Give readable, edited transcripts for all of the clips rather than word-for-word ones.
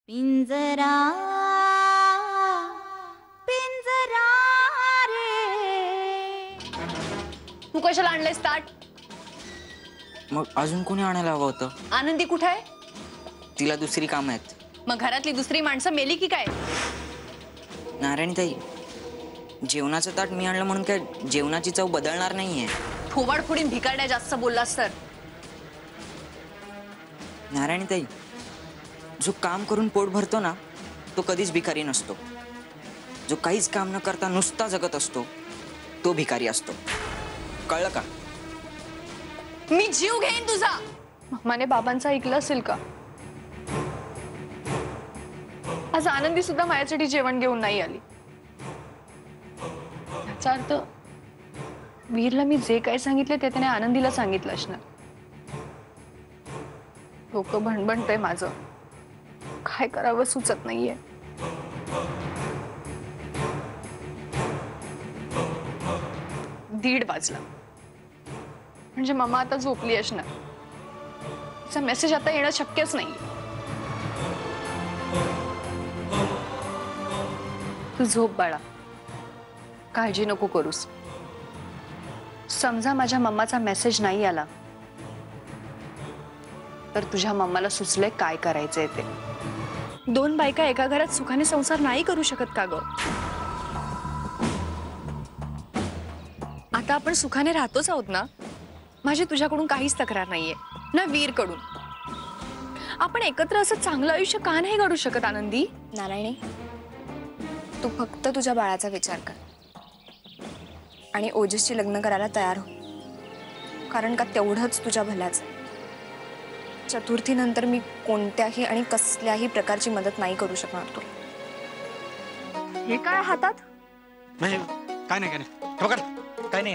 पिंजरा पिंजरा रे। तू कशाला आणलंयस ताट? मग अजून कोणी आणायला हवं होतं? आनंदी कुठे आहे? तिला दुसरी काम आहेत. मग घरातली दुसरी माणसं मेली की काय? नारायणताई, जेवणाचं ताट मी आणलं म्हणून काय जेवणाची चव बदलणार नाहीये. थोबाड फोडीन भिकारड्या जास्त बोललास तर. नारायणताई, जो काम करून पोट भरतो ना तो कधीच भिकारी नसतो. जो काहीच काम न करता नुसता जगत असतो तो भिकारी असतो. कळलं का? मी जीव घेईन तुझा. माने बाबांचा ऐकलं असेल का? आज आनंदी सुद्धा माझ्यासाठी जेवण घेऊन नाही आली. याचा अर्थ वीरला मी जे काही सांगितले ते त्याने आनंदीला सांगितलं असणार. डोकं भणभणतंय माझं. काय करावं सुचत नाहीये. दीड वाजला म्हणजे मम्मा आता झोपली असणार. तिचा मेसेज आता येणं शक्यच नाही. तू झोप बाळा, काळजी नको करूस. समजा माझ्या मम्माचा मेसेज नाही आला तर तुझ्या मम्माला सुचले काय करायचंय ते. दोन बायका एका घरात सुखाने संसार नाही करू शकत का ग? आता आपण सुखाने राहतोच आहोत ना. माझी तुझ्याकडून काहीच तक्रार नाहीये ना वीरकडून. आपण एकत्र असं चांगलं आयुष्य का नाही घडू शकत आनंदी? नारायणी, तू फक्त तुझ्या बाळाचा विचार कर आणि ओजसची लग्न करायला तयार हो. कारण का तेवढंच तुझ्या भल्याचं. चतुर्थीनंतर मी कोणत्याही आणि कसल्याही प्रकारची मदत नाही करू शकणार तुला. हे काय हातात? नाही काय नाही ठोकर काय नाही.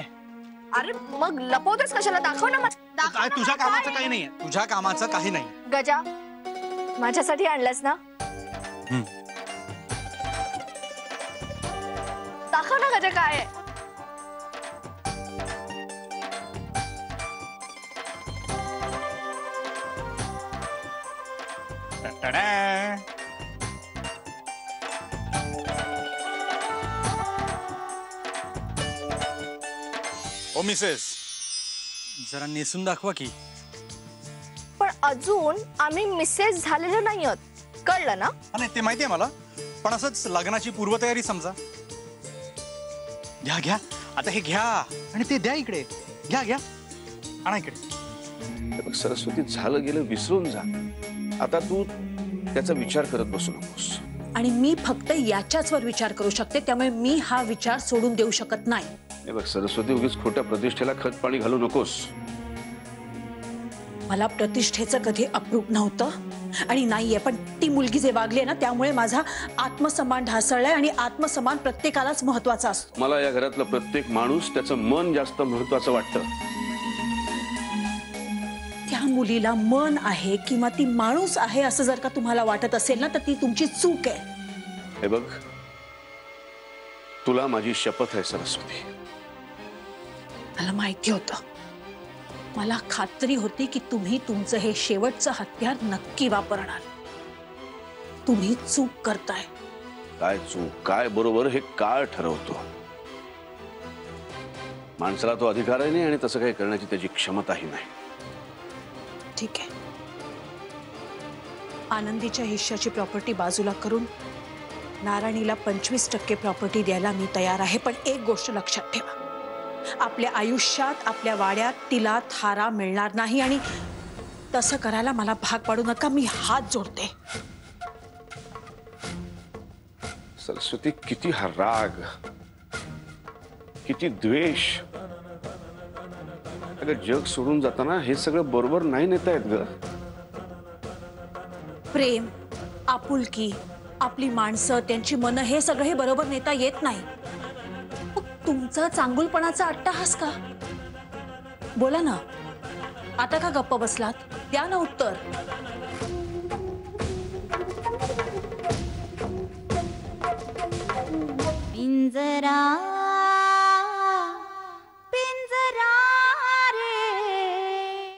अरे मग लपवतेस कशाला? दाखव ना. काय तुझ्या कामाचं काही नाहीये. तुझ्या कामाचं काही नाही. गजा, माझ्यासाठी आणलंस ना? दाखव ना गजा काय आहे. ओ मिसेस, जरा नेसून दाखवा की. पण अजून आम्ही मिसेस झालेलो नाही आहोत, कळलं ना? नाही ते माहितीये मला, पण असंच लग्नाची पूर्वतयारी समजा. घ्या घ्या आता हे घ्या आणि ते द्या इकडे. घ्या घ्या आणा इकडे. सरस्वती, झालं गेलं विसरून जा. आता तू त्याचा विचार करत बसू नकोस. आणि मी फक्त याच्याचवर विचार करू शकते, त्यामुळे मी हा विचार सोडून देऊ शकत नाही. हे बघ सरस्वती, उगीच खोट्या प्रतिष्ठेला खत पाणी घालू नकोस. मला प्रतिष्ठेचं कधी अप्रूप नव्हतं आणि नाहीये, पण ती मुलगी जे वागली ना त्यामुळे माझा आत्मसन्मान ढासळलाय आणि आत्मसन्मान प्रत्येकालाच महत्वाचा असतो. मला या घरातला प्रत्येक माणूस त्याचं मन जास्त महत्वाचं वाटतं. त्या मुलीला मन आहे किंवा ती माणूस आहे असं जर का तुम्हाला वाटत असेल ना तर ती तुमची चूक आहे. हे बघ, तुला माझी शपथ आहे सरस्वती. मला माहिती होतं, मला खात्री होती की तुम्ही तुमचं हे शेवटचं हत्यार नक्की वापरणार. तुम्ही चूक करताय. काय चूक काय बरोबर हे काळ ठरवतो. माणसाला तो अधिकारही नाही आणि तसं काही करण्याची त्याची क्षमताही नाही. ठीक आहे, आनंदीच्या हिश्श्याची प्रॉपर्टी बाजूला करून नारायणीला 25% प्रॉपर्टी द्यायला मी तयार आहे. पण एक गोष्ट लक्षात ठेवा, आपल्या आयुष्यात आपल्या वाड्यात तिला थारा मिळणार नाही आणि तसं करायला मला भाग पाडू नका. मी हात जोडते. सरस्वती, किती हा राग, किती द्वेष. अगं जग सोडून जाताना हे सगळं बरोबर नाही नेता येत ग. प्रेम, आपुलकी, आपली माणसं, त्यांची मनं, हे सगळं हे बरोबर नेता येत नाही. तुमचा चांगुलपणाचा अट्टहास का? बोला ना, आता का गप्प बसलात? द्या ना उत्तर. पिंजरा